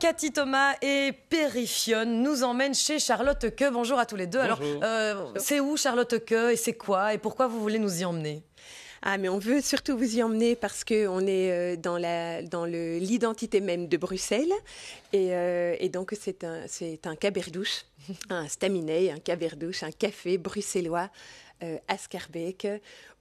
Cathy Thomas et Périfione nous emmènent chez Charlotte Queux. Bonjour à tous les deux. Bonjour. Alors, c'est où Charlotte Queux et c'est quoi et pourquoi vous voulez nous y emmener? Ah, mais on veut surtout vous y emmener parce qu'on est dans l'identité même de Bruxelles. Et donc, c'est un caberdouche, un staminet, un caberdouche, un café bruxellois à Schaerbeek,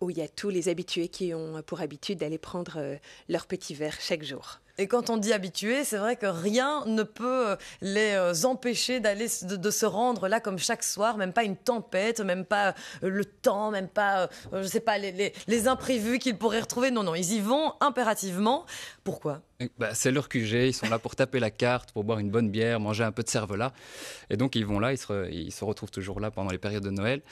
où il y a tous les habitués qui ont pour habitude d'aller prendre leur petit verre chaque jour. Et quand on dit habitués, c'est vrai que rien ne peut les empêcher de se rendre là comme chaque soir, même pas une tempête, même pas le temps, même pas, je sais pas, les imprévus qu'ils pourraient retrouver. Non, ils y vont impérativement. Pourquoi ? C'est leur QG, ils sont là pour taper la carte, pour boire une bonne bière, manger un peu de cervelas. Et donc ils vont là, ils se retrouvent toujours là pendant les périodes de Noël.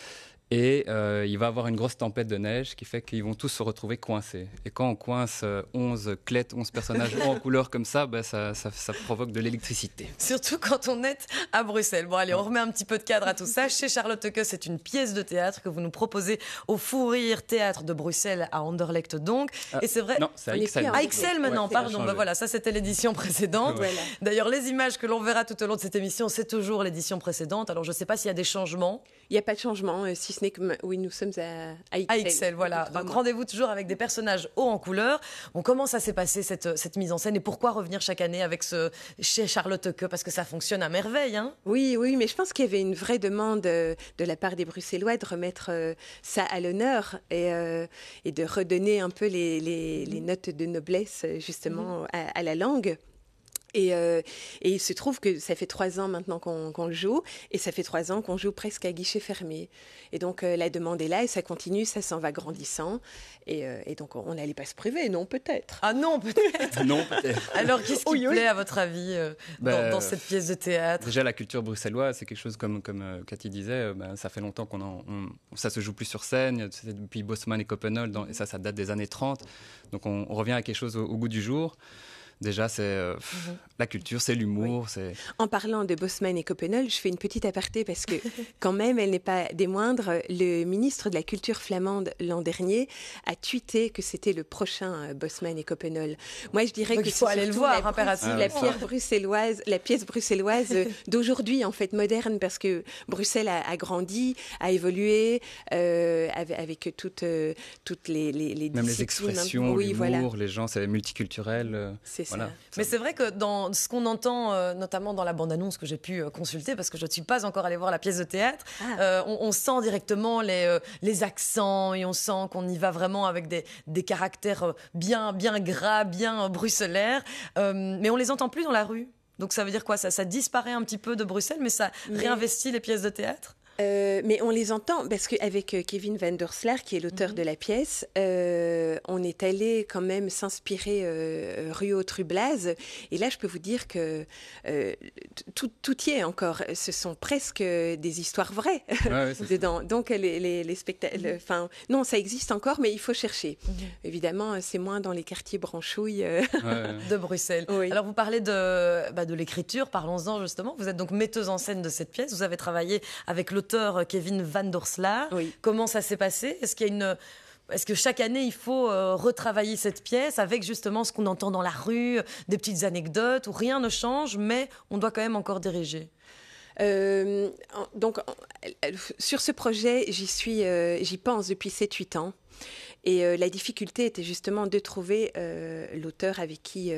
Et il va y avoir une grosse tempête de neige qui fait qu'ils vont tous se retrouver coincés. Et quand on coince 11 clettes, 11 personnages en couleur comme ça, ça provoque de l'électricité. Surtout quand on est à Bruxelles. Bon, allez, on remet un petit peu de cadre à tout ça. Chez Charlotte Queux, c'est une pièce de théâtre que vous nous proposez au Fou Rire Théâtre de Bruxelles à Anderlecht donc. Et c'est vrai... Non, c'est à Ixelles. À Ixelles maintenant, ouais, pardon. Voilà, ça c'était l'édition précédente. Voilà. D'ailleurs, les images que l'on verra tout au long de cette émission, c'est toujours l'édition précédente. Alors, je ne sais pas s'il y a des changements. Il n'y a pas de changement, si ce n'est que oui, nous sommes à Ixelles. À Ixelles, voilà. Donc rendez-vous toujours avec des personnages hauts en couleur. Bon, comment ça s'est passé cette mise en scène et pourquoi revenir chaque année avec chez Charlotte Queux? Parce que ça fonctionne à merveille, hein. Oui, mais je pense qu'il y avait une vraie demande de la part des Bruxellois de remettre ça à l'honneur et de redonner un peu les notes de noblesse justement à la langue. Et il se trouve que ça fait 3 ans maintenant qu'on le joue, et ça fait 3 ans qu'on joue presque à guichet fermé. Et donc la demande est là, et ça continue, ça s'en va grandissant. Et donc on n'allait pas se priver, non peut-être. Ah non, peut-être. Non, peut-être. Alors qu'est-ce qui plaît à votre avis dans cette pièce de théâtre? Déjà, la culture bruxelloise, c'est quelque chose comme Cathy disait, ça fait longtemps ça se joue plus sur scène, c'est depuis Bosman et Coppenol, et ça date des années 30. Donc on revient à quelque chose au goût du jour. Déjà, c'est la culture, c'est l'humour. Oui. En parlant de Bosman et Coppenol, je fais une petite aparté parce que, quand même, elle n'est pas des moindres. Le ministre de la Culture flamande, l'an dernier, a tweeté que c'était le prochain Bosman et Coppenol. Moi, je dirais donc que il faut aller le voir, impérativement. La pièce bruxelloise d'aujourd'hui, en fait, moderne, parce que Bruxelles a grandi, a évolué, avec toutes les disciplines. Même les expressions, l'humour, les gens, c'est multiculturel. C'est ça. Mais c'est vrai que dans ce qu'on entend, notamment dans la bande-annonce que j'ai pu consulter, parce que je ne suis pas encore allée voir la pièce de théâtre, on sent directement les accents et on sent qu'on y va vraiment avec des caractères bien gras, bien bruxellaires. Mais on les entend plus dans la rue. Donc ça veut dire quoi? Ça disparaît un petit peu de Bruxelles, mais ça réinvestit les pièces de théâtre? Mais on les entend parce qu'avec Kevin Van Der Slaer, qui est l'auteur de la pièce, on est allé quand même s'inspirer rue Autrublaz. Et là, je peux vous dire que tout y est encore. Ce sont presque des histoires vraies dedans. Donc, les spectacles... non, ça existe encore, mais il faut chercher. Évidemment, c'est moins dans les quartiers branchouilles de Bruxelles. Oui. Alors, vous parlez de l'écriture. Parlons-en justement. Vous êtes donc metteuse en scène de cette pièce. Vous avez travaillé avec l'auteur Kevin Van Der Slaer. Oui. Comment ça s'est passé? Est-ce que chaque année, il faut retravailler cette pièce avec justement ce qu'on entend dans la rue, des petites anecdotes où rien ne change, mais on doit quand même encore diriger? Donc, sur ce projet, j'y pense depuis 7-8 ans. Et la difficulté était justement de trouver l'auteur avec qui,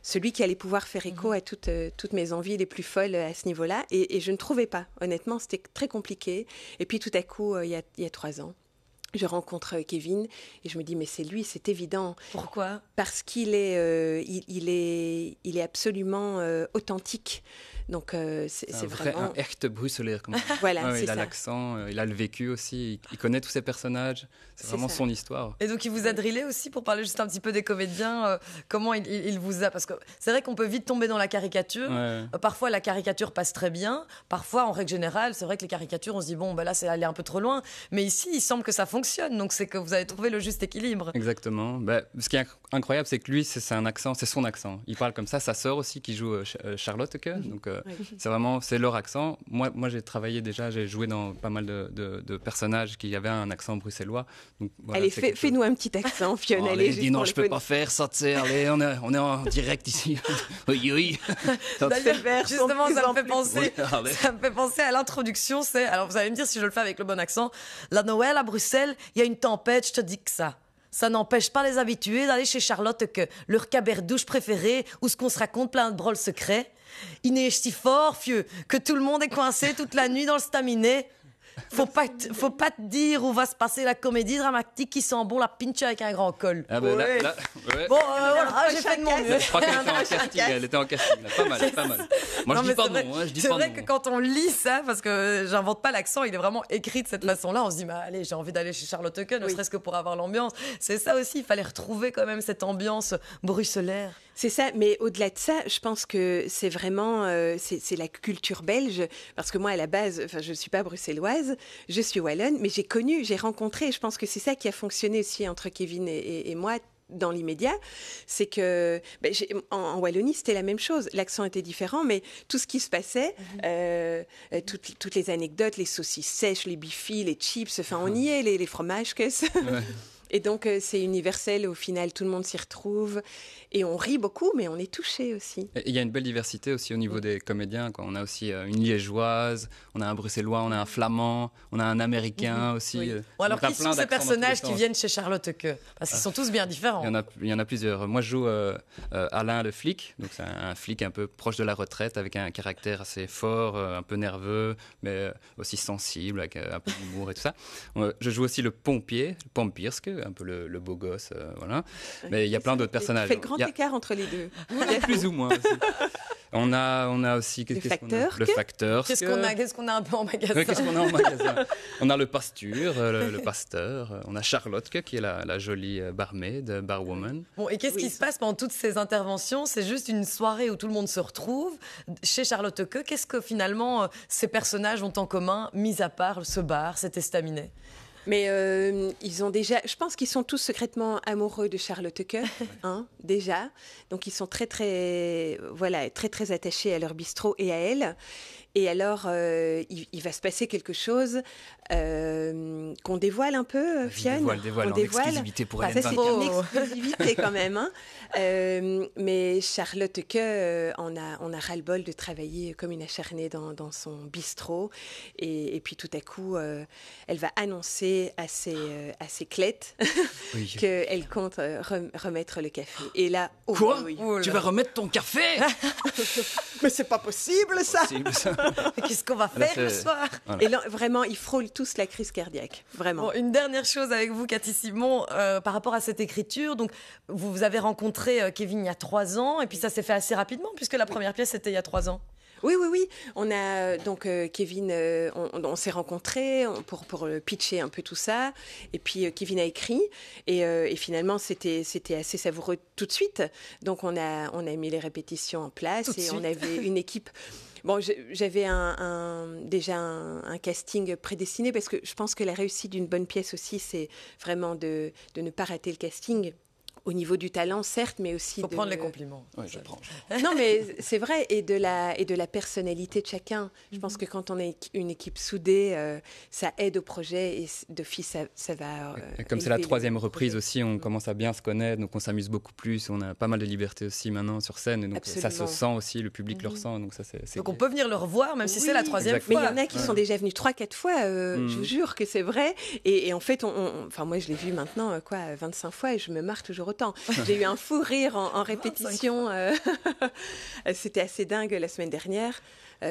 celui qui allait pouvoir faire écho à toutes mes envies les plus folles à ce niveau-là. Et je ne trouvais pas. Honnêtement, c'était très compliqué. Et puis tout à coup, il y a 3 ans, je rencontre Kevin et je me dis mais c'est lui, c'est évident. Pourquoi? Parce qu'il est, il est absolument authentique. Donc c'est vraiment un echt Bruxeller. Voilà, c'est il a ça. l'accent, il a le vécu aussi, il connaît tous ses personnages. C'est vraiment ça. Son histoire. Et donc il vous a drillé aussi pour parler juste un petit peu des comédiens. Comment il vous a, parce que c'est vrai qu'on peut vite tomber dans la caricature. Parfois la caricature passe très bien. Parfois en règle générale, c'est vrai que les caricatures, on se dit bon là c'est aller un peu trop loin. Mais ici il semble que ça fonctionne. Donc c'est que vous avez trouvé le juste équilibre. Exactement. Ce qui est incroyable, c'est que lui c'est son accent. Il parle comme ça. Sa sœur aussi qui joue Charlotte Queux. Donc c'est leur accent. Moi j'ai travaillé déjà, j'ai joué dans pas mal de personnages qui avaient un accent bruxellois. Donc, voilà, allez, fais-nous un petit accent, Fionn. Allez, dis non, je peux pas faire ça, tu sais. Allez, on est en direct ici. Oui. D'ailleurs, justement, ça me fait penser à l'introduction. Alors, vous allez me dire si je le fais avec le bon accent. La Noël à Bruxelles, il y a une tempête, je te dis que ça. Ça n'empêche pas les habitués d'aller chez Charlotte que leur caberdouche préférée ou ce qu'on se raconte plein de broles secrets. Il neige si fort, fieux, que tout le monde est coincé toute la nuit dans le staminet. Faut pas te dire où va se passer la comédie dramatique qui sent bon la pinche avec un grand col. Ah ben ouais. là, bon, voilà, j'ai fait de mon mieux. Je crois qu'elle était en casting. Elle était en casting. Pas mal. Moi, je dis pas non. C'est vrai que quand on lit ça, parce que j'invente pas l'accent, il est vraiment écrit de cette façon-là. On se dit, allez, j'ai envie d'aller chez Charlotte Heuken, ne serait-ce que pour avoir l'ambiance. C'est ça aussi. Il fallait retrouver quand même cette ambiance bruxelaire. C'est ça, mais au-delà de ça, je pense que c'est vraiment c'est la culture belge, parce que moi à la base, je suis pas bruxelloise, je suis wallonne, mais j'ai rencontré, je pense que c'est ça qui a fonctionné aussi entre Kevin et moi dans l'immédiat, c'est que en Wallonie c'était la même chose, l'accent était différent, mais tout ce qui se passait, toutes les anecdotes, les saucisses sèches, les bifis, les chips, enfin on y est, les fromages que ça. Ouais. Et donc, c'est universel. Au final, tout le monde s'y retrouve. Et on rit beaucoup, mais on est touché aussi. Il y a une belle diversité aussi au niveau des comédiens. On a aussi une liégeoise, on a un bruxellois, on a un flamand, on a un américain aussi. Oui. Bon, alors, qui sont ces personnages qui viennent chez Charlotte Heuken ? Parce qu'ils sont tous bien différents. Il y en a plusieurs. Moi, je joue Alain le flic. Donc, c'est un flic un peu proche de la retraite, avec un caractère assez fort, un peu nerveux, mais aussi sensible, avec un peu d'humour et tout ça. Je joue aussi le pompier, Pompierske, un peu le beau gosse, voilà. Mais il y a plein d'autres personnages. Il fait le grand écart entre les deux. Plus ou moins aussi. On a aussi le facteur. Le facteur. Qu'est-ce qu'on a un peu en magasin? Qu'est-ce qu'on a en magasin? On a le pasteur, le pasteur. On a Charlotte qui est la jolie barmaid, barwoman. Bon, et qu'est-ce qui se passe pendant toutes ces interventions? C'est juste une soirée où tout le monde se retrouve chez Charlotte Heuken. Qu'est-ce que finalement ces personnages ont en commun, mis à part ce bar, cet estaminet? Mais ils ont déjà, je pense qu'ils sont tous secrètement amoureux de Charlotte Heuken, déjà. Donc ils sont très attachés à leur bistrot et à elle. Et alors, il va se passer quelque chose qu'on dévoile un peu, Fionn. Dévoile en exclusivité pour elle. Ça, c'est une exclusivité quand même. Mais Charlotte Heuken, on a ras-le-bol de travailler comme une acharnée dans son bistrot. Et puis tout à coup, elle va annoncer à ses clettes qu'elle compte remettre le café. Et là, quoi? Tu vas remettre ton café? Mais c'est pas possible, ça. Qu'est-ce qu'on va faire le soir? Voilà. Et là, vraiment, ils frôlent tous la crise cardiaque. Vraiment. Bon, une dernière chose avec vous, Cathy Simon, par rapport à cette écriture. Donc, vous avez rencontré Kevin il y a 3 ans, et puis ça s'est fait assez rapidement, puisque la première pièce, c'était il y a 3 ans. Oui. On a donc Kevin, on s'est rencontrés pour pitcher un peu tout ça. Et puis Kevin a écrit et finalement c'était assez savoureux tout de suite. Donc on a mis les répétitions en place et on avait une équipe. Bon, j'avais déjà un casting prédestiné parce que je pense que la réussite d'une bonne pièce aussi, c'est vraiment de ne pas rater le casting. Au niveau du talent, certes, mais aussi... Il faut prendre les compliments. Oui, je prends. Non, mais c'est vrai, et de la personnalité de chacun. Je pense que quand on est une équipe soudée, ça aide au projet, et d'office, ça va... Comme c'est la 3e reprise aussi, on commence à bien se connaître, donc on s'amuse beaucoup plus, on a pas mal de liberté aussi maintenant sur scène, et donc ça se sent aussi, le public le ressent, donc ça c'est... Donc on peut venir le revoir, même si c'est la 3e fois. Mais il y en a qui sont déjà venus 3-4 fois, je vous jure que c'est vrai, et en fait, enfin moi je l'ai vu maintenant, 25 fois, et je me marre toujours autant. J'ai eu un fou rire en répétition. C'était assez dingue la semaine dernière.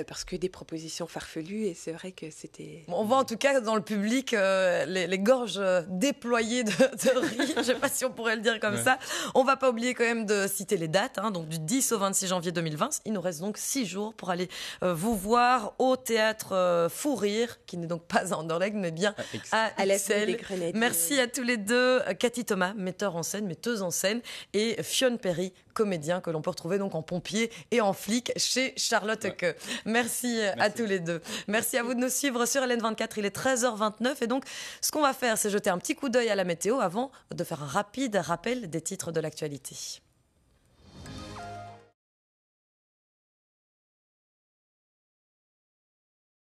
Parce que des propositions farfelues, et c'est vrai que c'était... On voit en tout cas dans le public les gorges déployées de rire, je ne sais pas si on pourrait le dire comme ça. On ne va pas oublier quand même de citer les dates, donc du 10 au 26 janvier 2020. Il nous reste donc 6 jours pour aller vous voir au théâtre Fou Rire, qui n'est donc pas à Anderlecht, mais bien à la Salle des Grenadiers. Merci à tous les deux. Cathy Thomas, metteuse en scène, et Fionn Perry, comédien que l'on peut retrouver donc en pompier et en flic chez Charlotte Heuken. Merci à tous les deux. Merci à vous de nous suivre sur LN24. Il est 13h29 et donc ce qu'on va faire, c'est jeter un petit coup d'œil à la météo avant de faire un rapide rappel des titres de l'actualité.